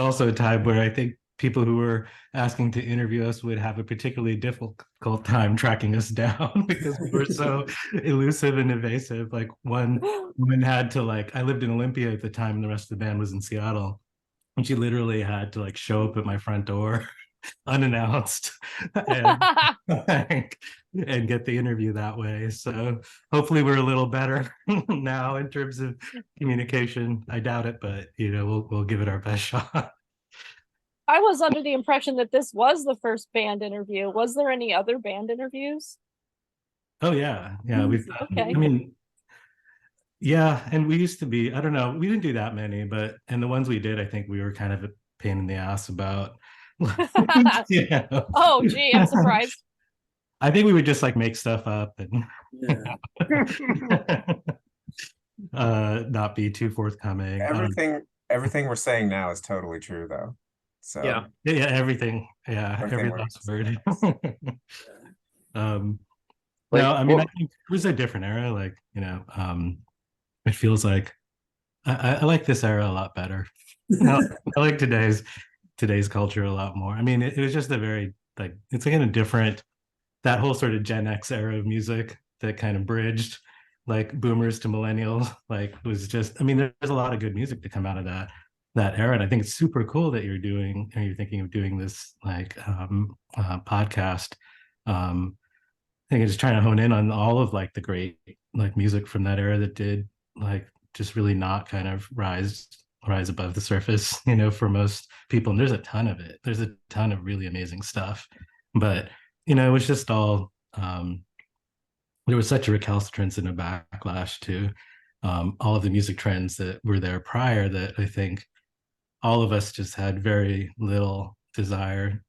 also a time where I think people who were asking to interview us would have a particularly difficult time tracking us down because we were so elusive and evasive. Like one woman had to like, I lived in Olympia at the time, and the rest of the band was in Seattle, and she literally had to like show up at my front door unannounced and like, and get the interview that way. So hopefully we're a little better now in terms of communication. I doubt it, but we'll give it our best shot. I was under the impression that this was the first band interview. Was there any other band interviews? Oh yeah, yeah. We've done, I Okay. mean, yeah, and we used to be, I don't know, we didn't do that many, but and the ones we did, I think we were kind of a pain in the ass about. Yeah. Oh, gee, I'm surprised. I think we would just like make stuff up and Yeah. not be too forthcoming. Everything we're saying now is totally true though. So Yeah. Yeah, everything. Yeah, every everything we're last word. um Like, no, I mean, I think it was a different era. Like, it feels like I like this era a lot better. I like today's culture a lot more. I mean, it was just a very like it's like in a different that whole sort of Gen X era of music that kind of bridged like boomers to millennials. Like was just I mean, there's a lot of good music to come out of that era. And I think it's super cool that you're thinking of doing this like podcast. I think it's just trying to hone in on all of like the great like music from that era that did like just really not kind of rise above the surface, for most people. And there's a ton of it. There's a ton of really amazing stuff. But, it was just all there was such a recalcitrance and a backlash to all of the music trends that were there prior that I think all of us just had very little desire,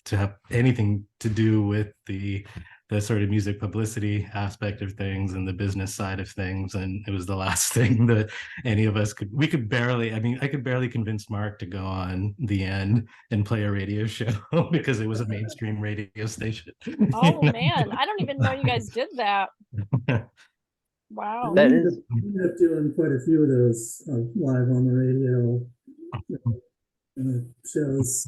to have anything to do with the sort of music publicity aspect of things and the business side of things. And it was the last thing that any of us we could barely, I mean, I could barely convince Mark to go on The End and play a radio show because it was a mainstream radio station. Oh man, I don't even know you guys did that. Wow. That we is ended up doing quite a few of those live on the radio shows.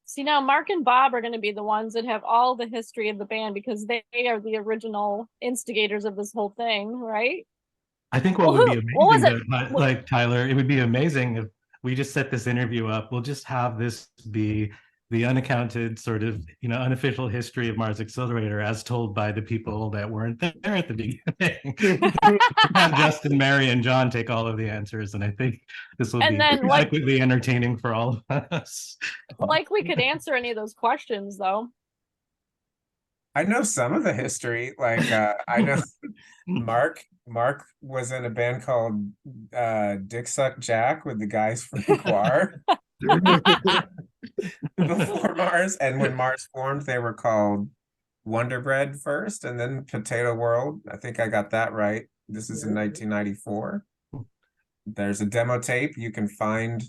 See, now Mark and Bob are going to be the ones that have all the history of the band because they are the original instigators of this whole thing, right? I think what Well, would be what was amazing, it? though, like Tyler, it would be amazing if we just set this interview up. We'll just have this be the unaccounted sort of, unofficial history of Mars Accelerator as told by the people that weren't there at the beginning. Have Justin, Mary, and John take all of the answers, and I think this will And be then, adequately entertaining for all of us. like we could answer any of those questions, though. I know some of the history. Like I know Mark was in a band called Dick Suck Jack with the guys from Guar before Mars. And when Mars formed, they were called Wonder Bread first and then Potato World. I think I got that right. This is in 1994. There's a demo tape you can find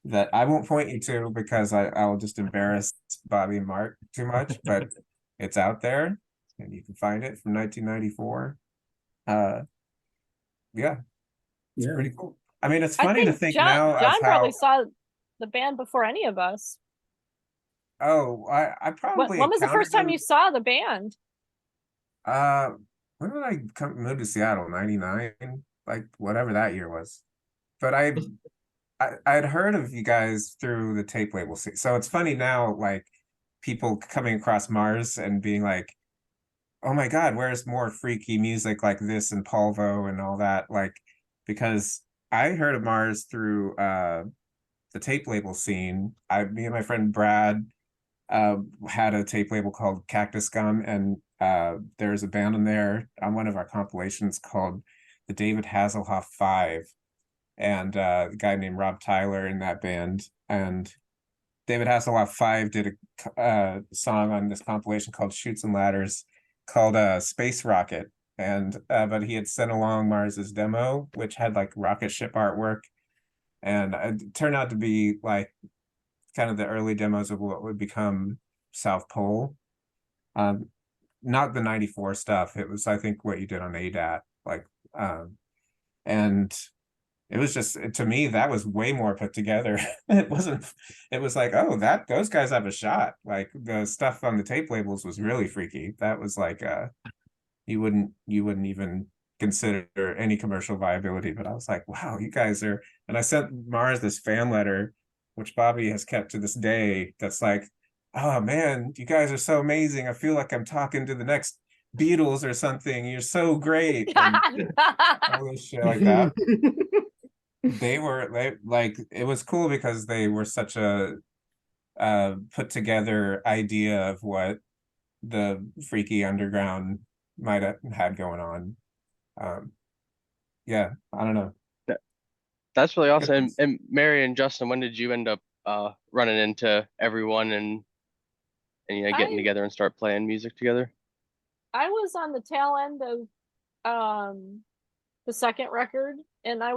that I won't point you to because I'll just embarrass Bobby and Mark too much, but it's out there and you can find it from 1994. Yeah, it's pretty cool. I mean, it's funny to think now John of probably how. saw the band before any of us. Oh, I probably. When was the first time them, you saw the band? When did I move to Seattle? 99, like whatever that year was. But I'd heard of you guys through the tape label. So it's funny now, like people coming across Mars and being like, oh my God, where's more freaky music like this and Polvo and all that? Like, because I heard of Mars through the tape label scene. Me and my friend Brad had a tape label called Cactus Gum, and there's a band in there on one of our compilations called the David Hasselhoff Five, and a guy named Rob Tyler in that band. And David Hasselhoff Five did a song on this compilation called Chutes and Ladders called Space Rocket. And but he had sent along Mars's demo, which had like rocket ship artwork. And it turned out to be like kind of the early demos of what would become South Pole. Not the 94 stuff. It was, I think, what you did on ADAT. Like, and it was just, to me, that was way more put together. It wasn't, it was like, oh, that those guys have a shot. Like the stuff on the tape labels was really freaky. That was like you wouldn't even consider any commercial viability. But I was like, wow, you guys are, and I sent Mars this fan letter, which Bobby has kept to this day, that's like, oh man, you guys are so amazing. I feel like I'm talking to the next Beatles or something. You're so great. And all this shit like that. They like, it was cool because they were such a put together idea of what the freaky underground might have had going on. Yeah, I don't know. That's really awesome. And Mary and Justin, when did you end up running into everyone and getting together and start playing music together? I was on the tail end of the second record, and I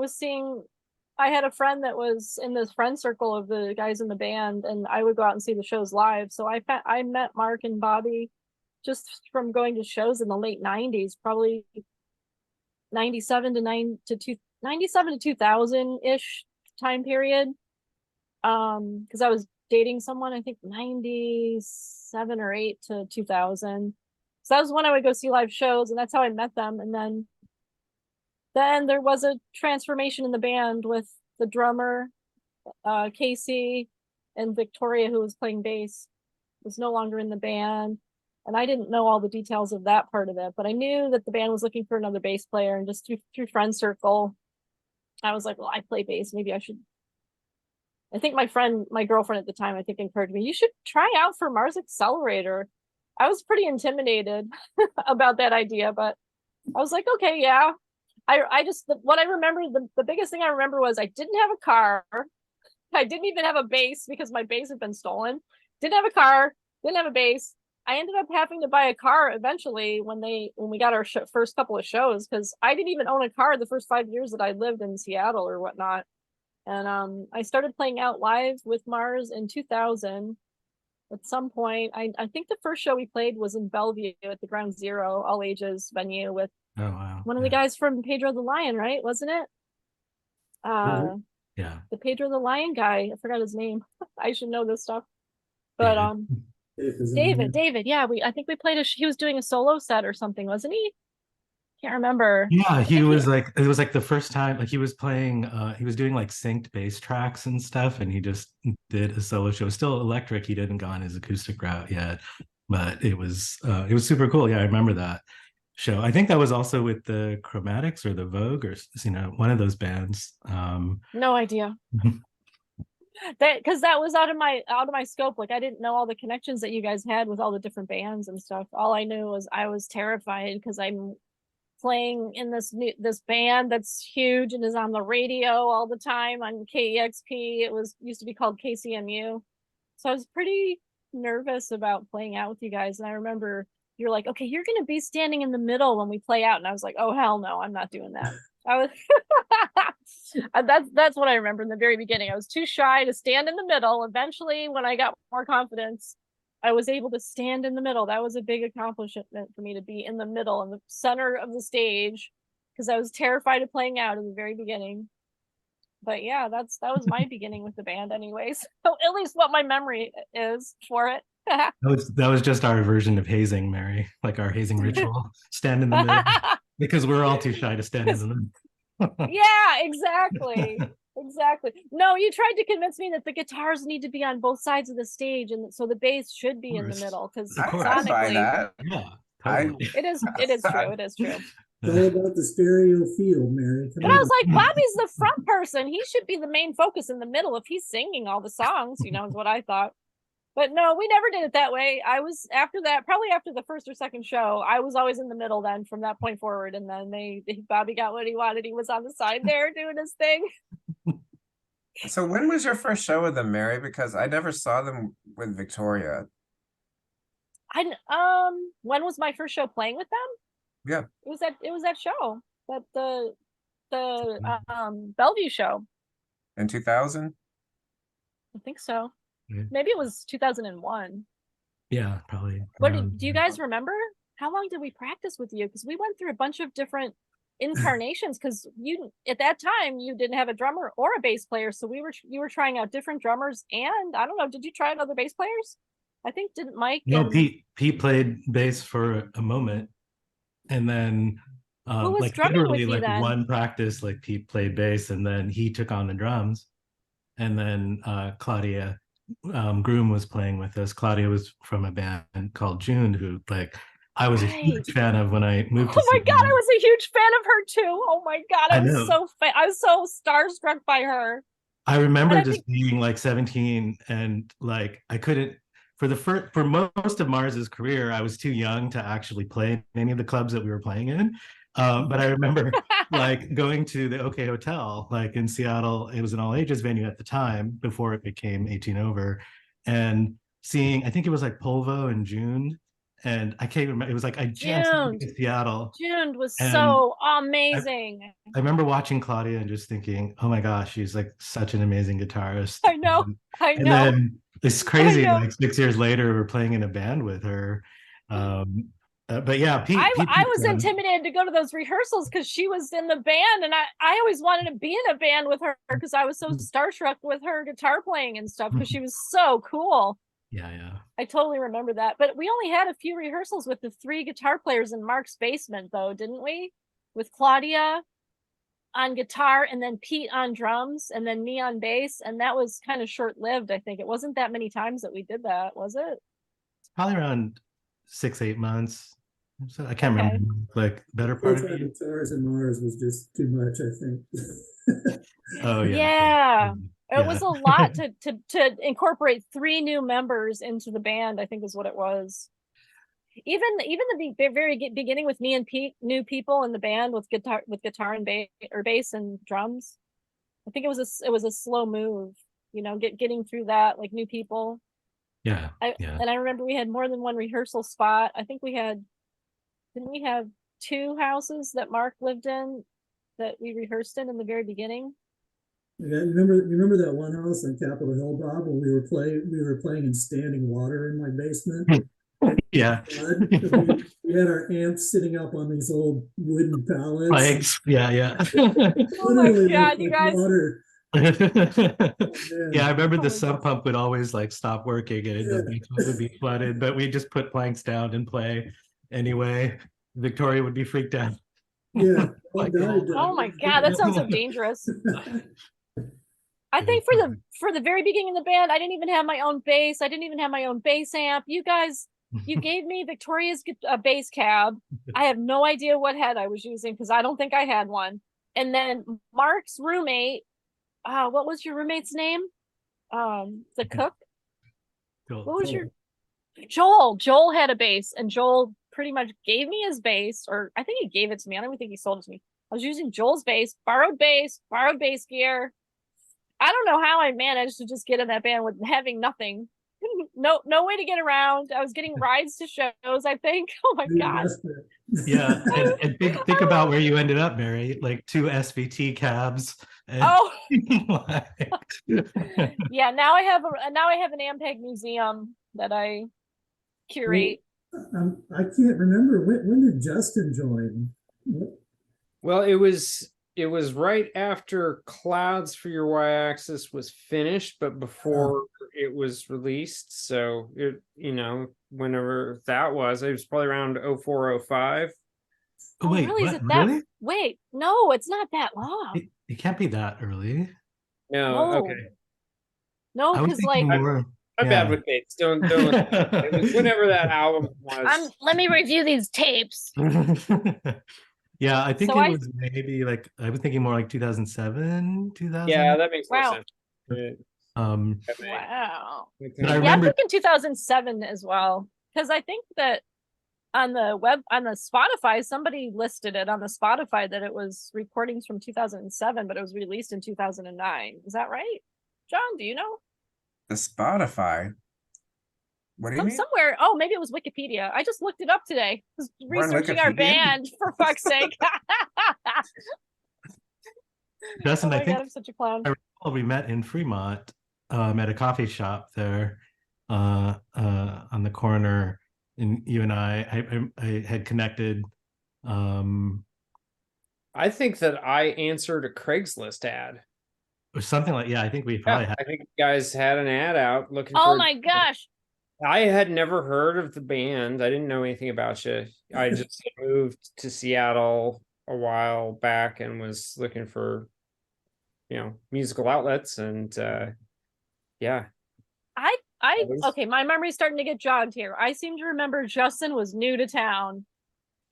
had a friend that was in the friend circle of the guys in the band, and I would go out and see the shows live. So I met Mark and Bobby just from going to shows in the late 90s, probably 97 to 2000 ish time period. Because I was dating someone, I think 97 or 8 to 2000. So that was when I would go see live shows, and that's how I met them. And then there was a transformation in the band with the drummer, Casey, and Victoria, who was playing bass, was no longer in the band. And I didn't know all the details of that part of it, but I knew that the band was looking for another bass player, and just through friend circle, I was like, well, I play bass. Maybe I should. I think my girlfriend at the time, I think encouraged me, you should try out for Mars Accelerator. I was pretty intimidated about that idea, but I was like, okay, yeah. What I remember, the biggest thing I remember was I didn't have a car. I didn't even have a bass because my bass had been stolen. Didn't have a car, didn't have a bass. I ended up having to buy a car eventually when we got our first couple of shows, because I didn't even own a car the first 5 years that I lived in Seattle or whatnot. And I started playing out live with Mars in 2000. At some point, I think the first show we played was in Bellevue at the Ground Zero all ages venue with one of the guys from Pedro the Lion, right? Wasn't it? Yeah. The Pedro the Lion guy. I forgot his name. I should know this stuff. But David, yeah, I think we played he was doing a solo set or something, wasn't he? Can't remember. Yeah, it was like the first time, like he was playing, he was doing like synced bass tracks and stuff, and he just did a solo show. Still electric, he didn't go on his acoustic route yet, but it was super cool. Yeah, I remember that show. I think that was also with the Chromatics or the Vogue, or one of those bands. No idea. Because that was out of my scope. Like, I didn't know all the connections that you guys had with all the different bands and stuff. All I knew was I was terrified because I'm playing in this band that's huge and is on the radio all the time on KEXP. It used to be called KCMU. So I was pretty nervous about playing out with you guys. And I remember you're like, okay, you're gonna be standing in the middle when we play out. And I was like, oh hell no, I'm not doing that. I was that's what I remember in the very beginning. I was too shy to stand in the middle. Eventually, when I got more confidence, I was able to stand in the middle. That was a big accomplishment for me, to be in the middle, in the center of the stage, because I was terrified of playing out in the very beginning. But yeah, that was my beginning with the band anyways. So at least what my memory is for it. that was just our version of hazing, Mary, like our hazing ritual. Stand in the middle, because we're all too shy to stand in the middle. Yeah, exactly. Exactly. No, you tried to convince me that the guitars need to be on both sides of the stage, and so the bass should be in the middle, because I buy that. Yeah, totally. It is true. It is true. It's all about the stereo feel, Mary. But I was like, Bobby's the front person. He should be the main focus in the middle if he's singing all the songs, is what I thought. But no, we never did it that way. I was, after that, probably after the first or second show, I was always in the middle then from that point forward. And then Bobby got what he wanted. He was on the side there doing his thing. So when was your first show with them, Mary? Because I never saw them with Victoria. When was my first show playing with them? Yeah. It was that show. That the Bellevue show. In 2000? I think so. Yeah. Maybe it was 2001. Yeah, probably. What do you guys remember? How long did we practice with you? Because we went through a bunch of different incarnations, because you at that time you didn't have a drummer or a bass player, so you were trying out different drummers, and I don't know, did you try out other bass players? I think didn't Mike No, and Pete played bass for a moment, and then who was like drumming with literally you like then? one practice, like Pete played bass, and then he took on the drums, and then Claudia Groom was playing with us. Claudia was from a band called June, who like I was a Right. huge fan of when I moved to Oh my god, I Sydney. was a huge fan of her too. Oh my god, I know. I was so starstruck by her. I remember And I just being like 17 and like I couldn't for most of Mars's career, I was too young to actually play in any of the clubs that we were playing in. But I remember like going to the OK Hotel, like in Seattle. It was an all ages venue at the time before it became 18 over, and seeing, I think it was like Polvo in June, and I can't remember. It was like I just moved to Seattle, June was and so amazing. I remember watching Claudia and just thinking, oh my gosh, she's like such an amazing guitarist. I know, I And know. then it's crazy, know. like 6 years later, we're playing in a band with her. But yeah, Pete I was intimidated to go to those rehearsals because she was in the band, and I always wanted to be in a band with her because I was so starstruck with her guitar playing and stuff because she was so cool. Yeah. I totally remember that. But we only had a few rehearsals with the 3 guitar players in Mark's basement, though, didn't we? With Claudia on guitar, and then Pete on drums, and then me on bass. And that was kind of short-lived, I think. It wasn't that many times that we did that, was it? It's probably around 6, 8 months. So I can't remember, like better part of the guitars in Mars was just too much, I think. Oh yeah. It was a lot to incorporate 3 new members into the band, I think is what it was. Even the very beginning with me and Pete, new people in the band with guitar and bass and drums. I think it was a slow move, you know, getting through that, like new people. Yeah. And I remember we had more than one rehearsal spot. I think didn't we have 2 houses that Mark lived in that we rehearsed in the very beginning? Yeah, you remember that one house on Capitol Hill, Bob, when we were playing in standing water in my basement? Yeah. We had our amps sitting up on these old wooden pallets. Legs. Yeah. Oh my god, you guys. Water. Yeah, I remember the sump pump would always like stop working and the basement would be flooded, but we just put planks down and play anyway. Victoria would be freaked out. Yeah. Oh my god, that sounds so dangerous. I think for the very beginning of the band, I didn't even have my own bass. I didn't even have my own bass amp. You guys, you gave me Victoria's bass cab. I have no idea what head I was using because I don't think I had one. And then Mark's roommate, what was your roommate's name? The cook. Cool. What was your Joel? Joel had a bass, and Joel pretty much gave me his bass, or I think he gave it to me. I don't even think he sold it to me. I was using Joel's bass, borrowed bass gear. I don't know how I managed to just get in that band with having nothing. No way to get around. I was getting rides to shows, I think. Oh my god. Yeah, and think about where you ended up, Mary. Like 2 SVT cabs. Yeah, now I have an Ampeg museum that I curate. I can't remember when did Justin join? Well, it was right after Clouds for Your Y-Axis was finished, but before it was released. So whenever that was, it was probably around 04, 05. Oh, wait, really? Is it that? Really? Wait, no, it's not that long. It can't be that early. No, okay. No, because like I'm bad with dates. Don't it was whenever that album was. Let me review these tapes. Yeah, I think it was maybe like I was thinking more like 2007, 2000. Yeah, that makes more sense. Wow. But I remember I'm thinking 2007 as well, because I think that on the Spotify, somebody listed it on the Spotify that it was recordings from 2007, but it was released in 2009. Is that right, John? Do you know? The Spotify. What do you mean? Somewhere. Oh, maybe it was Wikipedia. I just looked it up today. I was researching our band, for fuck's sake. Justin, I think I'm such a clown. I recall we met in Fremont at a coffee shop there on the corner, and you and I had connected I think that I answered a Craigslist ad. Or something like, yeah, I think we probably Yeah, had. I think you guys had an ad out looking Oh for. my gosh. I had never heard of the band. I didn't know anything about you. I just moved to Seattle a while back and was looking for, musical outlets, and yeah. Okay, my memory's starting to get jogged here. I seem to remember Justin was new to town,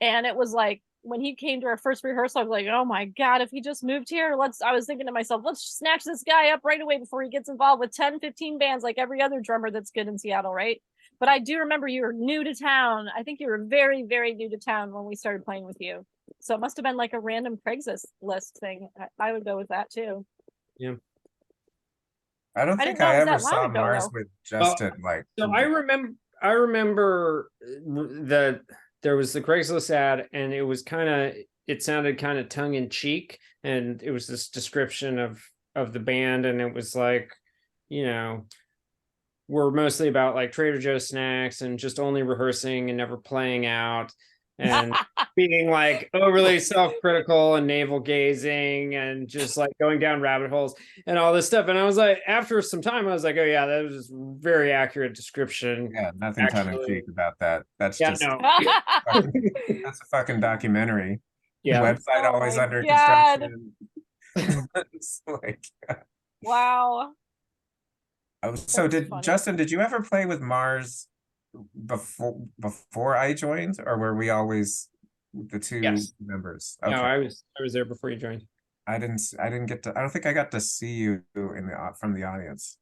and it was like when he came to our first rehearsal, I was like, oh my God, if he just moved here, I was thinking to myself, let's snatch this guy up right away before he gets involved with 10, 15 bands like every other drummer that's good in Seattle, right? But I do remember you were new to town. I think you were very, very new to town when we started playing with you. So it must have been like a random Craigslist list thing. I would go with that too. Yeah. I don't I think didn't know it I was that ever long saw ago, Mars though. with Justin. Like, So I remember that there was the Craigslist ad, and it sounded kind of tongue in cheek, and it was this description of the band, and it was like, we're mostly about like Trader Joe's snacks and just only rehearsing and never playing out, and being like overly self-critical and navel gazing and just like going down rabbit holes and all this stuff. And I was like, after some time, I was like, oh yeah, that was a very accurate description. yeah, nothing tongue in cheek about that. That's Yeah, just no. that's a fucking documentary. Yeah. Website Oh always my under God. construction. It's like, Wow. so That's did funny. Justin, did you ever play with Mars before I joined, or were we always the two Yes. members? No, Okay. I was there before you joined. I didn't get to, I don't think I got to see you from the audience.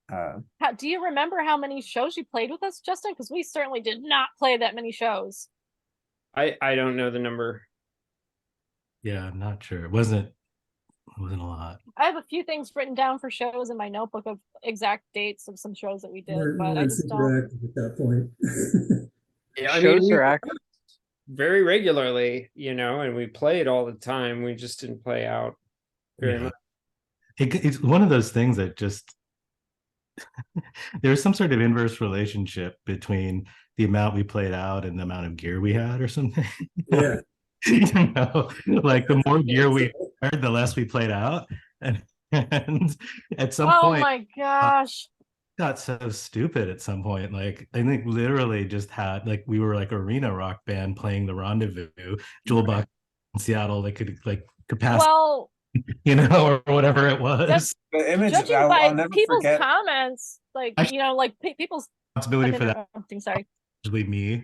Do you remember how many shows you played with us, Justin? Because we certainly did not play that many shows. I don't know the number. Yeah, I'm not sure. It wasn't a lot. I have a few things written down for shows in my notebook of exact dates of some shows that we did, We're but I just super don't. active at that point. Yeah, I Shows mean, are active. very regularly, and we played all the time. We just didn't play out very Yeah. much. It's one of those things that just there's some sort of inverse relationship between the amount we played out and the amount of gear we had or something. Yeah. Like the more gear we had, the less we played out. And at some Oh point, my gosh. got so stupid at some point. Like I think literally just had like we were like arena rock band playing the Rendezvous, Jewel Buck in Seattle. They could like capacity, Well, or whatever it was. The image judging I'll by never people's forget. comments, like people's Responsibility for that. interrupting, sorry. Usually me,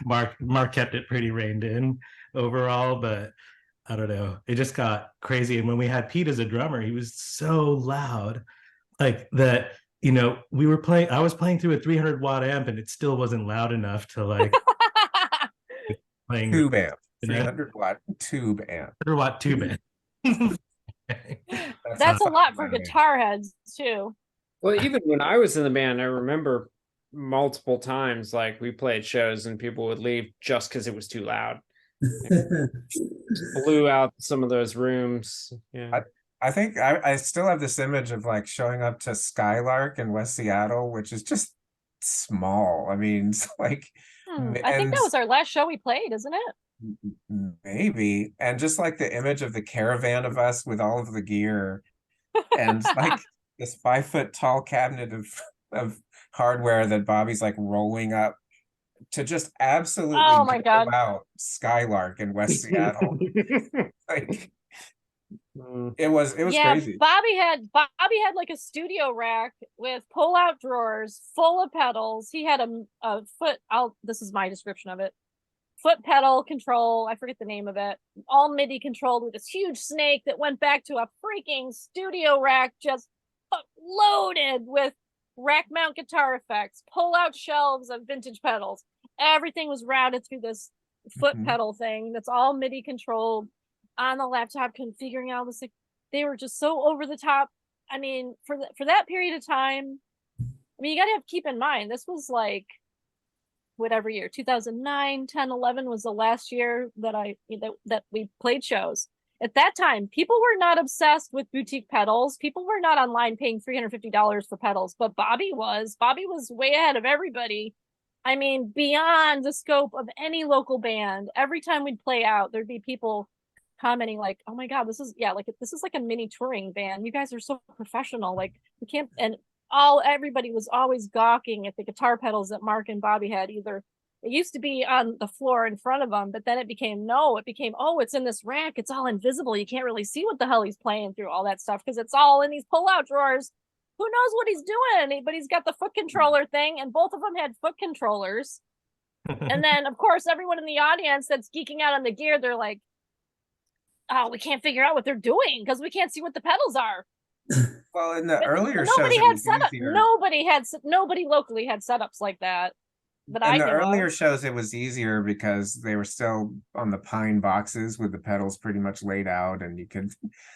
Mark kept it pretty reined in overall, but I don't know, it just got crazy. And when we had Pete as a drummer, he was so loud, like that, I was playing through a 300-watt amp and it still wasn't loud enough to like playing Tube amp, you know? 300-watt tube amp. 100-watt tube amp. That's a lot for guitar heads too. Well, even when I was in the band, I remember multiple times like we played shows and people would leave just because it was too loud. Blew out some of those rooms. Yeah. I think I still have this image of like showing up to Skylark in West Seattle, which is just small. I mean, it's like I think that was our last show we played, isn't it? Maybe. And just like the image of the caravan of us with all of the gear and like this 5-foot tall cabinet of hardware that Bobby's like rolling up to just absolutely Oh my God. out Skylark in West Seattle. Like it was crazy. Bobby had like a studio rack with pull-out drawers full of pedals. He had a foot. This is my description of it. Foot pedal control. I forget the name of it. All MIDI controlled with this huge snake that went back to a freaking studio rack, just loaded with rack mount guitar effects, pull-out shelves of vintage pedals. Everything was routed through this foot pedal thing that's all MIDI controlled on the laptop, configuring all this. They were just so over the top. I mean, for that period of time, I mean, you got to keep in mind, this was like whatever year, 2009, 10, 11 was the last year that we played shows. At that time, people were not obsessed with boutique pedals. People were not online paying $350 for pedals, but Bobby was way ahead of everybody I mean, beyond the scope of any local band. Every time we'd play out, there'd be people commenting like, "Oh my God, this is this is like a mini touring band. You guys are so professional. Like we can't." And everybody was always gawking at the guitar pedals that Mark and Bobby had. Either it used to be on the floor in front of them, but then it became oh, it's in this rack. It's all invisible. You can't really see what the hell he's playing through all that stuff because it's all in these pull-out drawers. Who knows what he's doing? But he's got the foot controller thing, and both of them had foot controllers. And then, of course, everyone in the audience that's geeking out on the gear, they're like, "Oh, we can't figure out what they're doing because we can't see what the pedals are." Well, in the But earlier nobody shows, it had was setup. easier. Nobody locally had setups like that. But In I the knew earlier of. shows, it was easier because they were still on the pine boxes with the pedals pretty much laid out, and you could.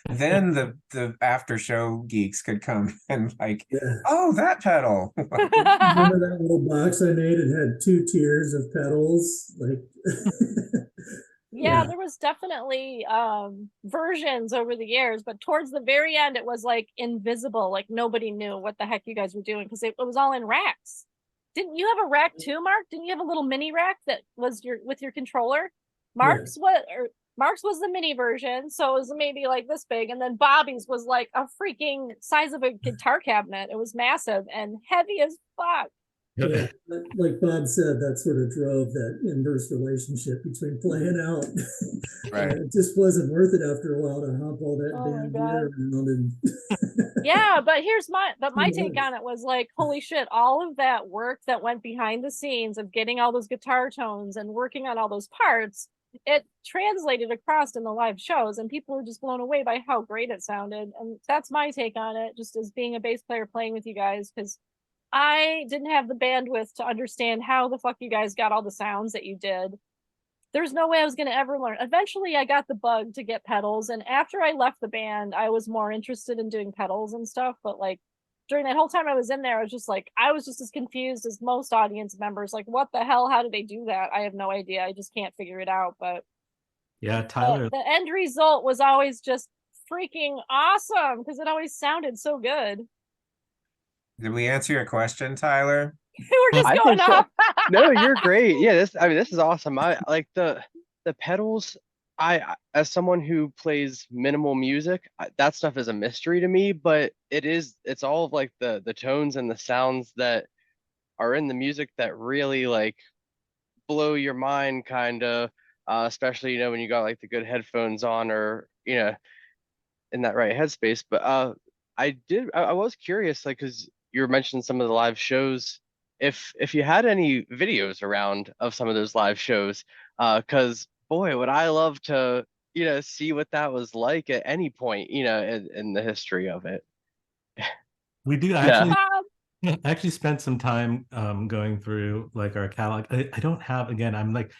Then the after show geeks could come and like, Yeah. oh, that pedal. Remember that little box I made? It had 2 tiers of pedals. Like, Yeah, there was definitely versions over the years, but towards the very end, it was like invisible. Like nobody knew what the heck you guys were doing because it was all in racks. Didn't you have a rack too, Mark? Didn't you have a little mini rack that was with your controller? Mark's was the mini version, so it was maybe like this big, and then Bobby's was like a freaking size of a guitar cabinet. It was massive and heavy as fuck. yeah, like Bob said, that sort of drove that inverse relationship between playing out. Right. It just wasn't worth it after a while to hump all that Oh my damn God. gear around and Yeah, but my take on it was like, holy shit, all of that work that went behind the scenes of getting all those guitar tones and working on all those parts, it translated across in the live shows, and people were just blown away by how great it sounded. And that's my take on it, just as being a bass player playing with you guys, because I didn't have the bandwidth to understand how the fuck you guys got all the sounds that you did. There's no way I was going to ever learn. Eventually, I got the bug to get pedals. And after I left the band, I was more interested in doing pedals and stuff. But like during that whole time I was in there, I was just as confused as most audience members. Like, what the hell? How did they do that? I have no idea. I just can't figure it out. But Yeah, Tyler. the end result was always just freaking awesome because it always sounded so good. Did we answer your question, Tyler? We're just I going think so. off. No, you're great. Yeah, this is awesome. I like the pedals. As someone who plays minimal music, that stuff is a mystery to me, but it's all of like the tones and the sounds that are in the music that really like blow your mind kind of, especially when you got like the good headphones on, or in that right headspace. But I was curious, like, because you were mentioning some of the live shows, if you had any videos around of some of those live shows, because boy, would I love to see what that was like at any point in the history of it. We do Yeah. actually spent some time going through like our catalog. I don't have, again, I'm like,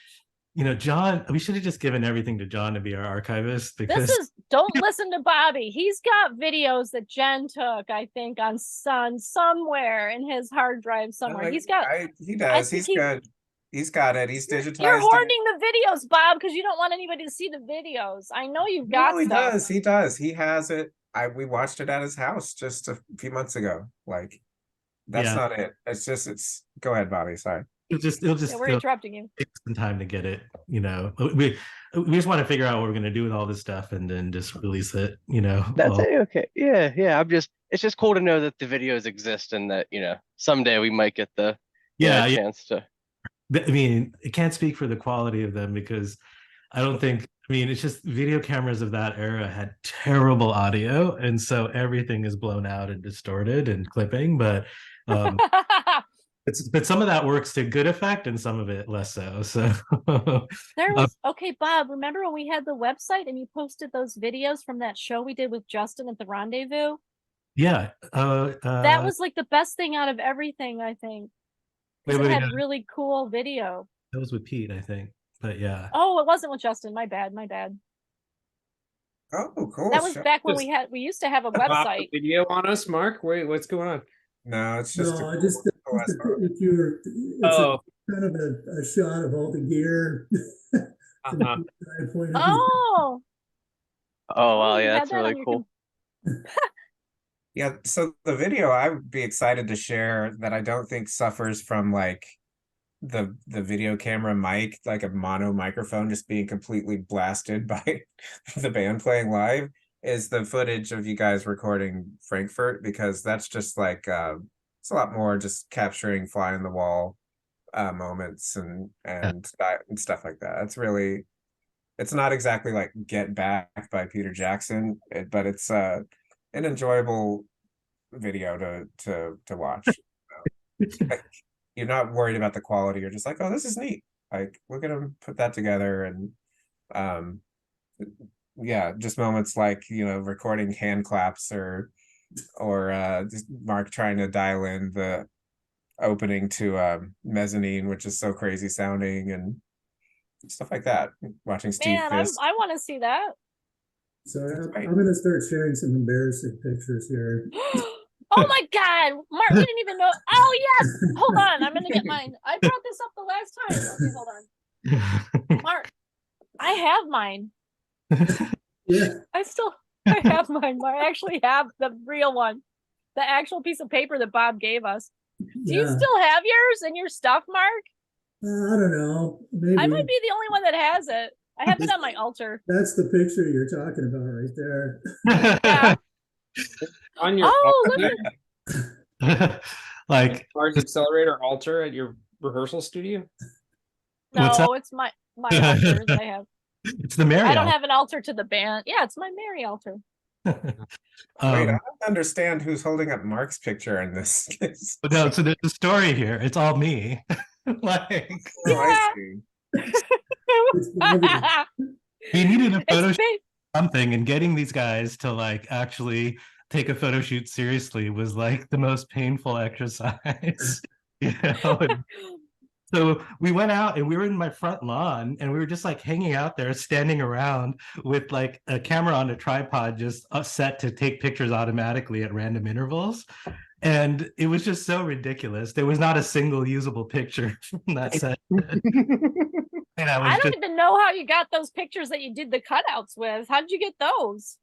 John, we should have just given everything to John to be our archivist, because Don't listen to Bobby. He's got videos that Jen took, I think, on somewhere in his hard drive somewhere. He does. He's good. He's got it. He's digitized. You're hoarding the videos, Bob, because you don't want anybody to see the videos. I know you've got he stuff. does. He does. He has it. We watched it at his house just a few months ago. Like, that's not it. It's go ahead, Bobby. Sorry. We're interrupting you. Take some time to get it. We just want to figure out what we're going to do with all this stuff and then just release it. That's it. Okay. Yeah. It's just cool to know that the videos exist and that someday we might get the chance to. I mean, it can't speak for the quality of them, because I don't think. I mean, it's just video cameras of that era had terrible audio, and so everything is blown out and distorted and clipping. But but some of that works to good effect, and some of it less so. So there was okay, Bob. Remember when we had the website and you posted those videos from that show we did with Justin at the Rendezvous? Yeah, that was like the best thing out of everything, I think. It had really cool video. That was with Pete, I think. But yeah. Oh, it wasn't with Justin. My bad. Oh, cool. That was back when we used to have a website. Video on us, Mark. Wait, what's going on? No, it's just if you were kind of a shot of all the gear. Oh wow, yeah, that's really cool. Yeah, so the video I would be excited to share that I don't think suffers from like the video camera mic, like a mono microphone, just being completely blasted by the band playing live, is the footage of you guys recording Frankfurt, because that's just like it's a lot more just capturing fly on the wall moments and stuff like that. It's really, it's not exactly like Get Back by Peter Jackson, but it's an enjoyable video to watch. Like, you're not worried about the quality. You're just like, oh, this is neat. Like, we're gonna put that together, and yeah, just moments like, you know, recording hand claps or just Mark trying to dial in the opening to Mezzanine, which is so crazy sounding, and stuff like that. Watching Steve Man, Fisk. I want to see that. So Right. I'm gonna start sharing some embarrassing pictures here. Oh my God, Mark, we didn't even know. Oh yes, hold on, I'm gonna get mine. I brought this up the last time. Okay, hold on, Mark. I have mine. Yeah, I have mine. I actually have the real one, the actual piece of paper that Bob gave us. Do you yeah. still have yours and your stuff, Mark? I don't know. Maybe I might be the only one that has it. I have it on my altar. that's the picture you're talking about right there. Yeah. On your Oh, altar, look at Like, Mars Accelerator altar at your rehearsal studio. What's that? no, it's my altar that I have. it's the Mary I don't altar. have an altar to the band. Yeah, it's my Mary altar. Wait, I Um, don't understand who's holding up Mark's picture in this. but no, so there's a story here. It's all me. Like, Oh, I see. It's evident. we needed a photo It's shoot something, and getting these guys to like actually take a photo shoot seriously was like the most painful exercise. You know? And so we went out and we were in my front lawn and we were just like hanging out there, standing around with like a camera on a tripod, just set to take pictures automatically at random intervals. And it was just so ridiculous. There was not a single usable picture from that set. And I was I don't just, even know how you got those pictures that you did the cutouts with. How did you get those?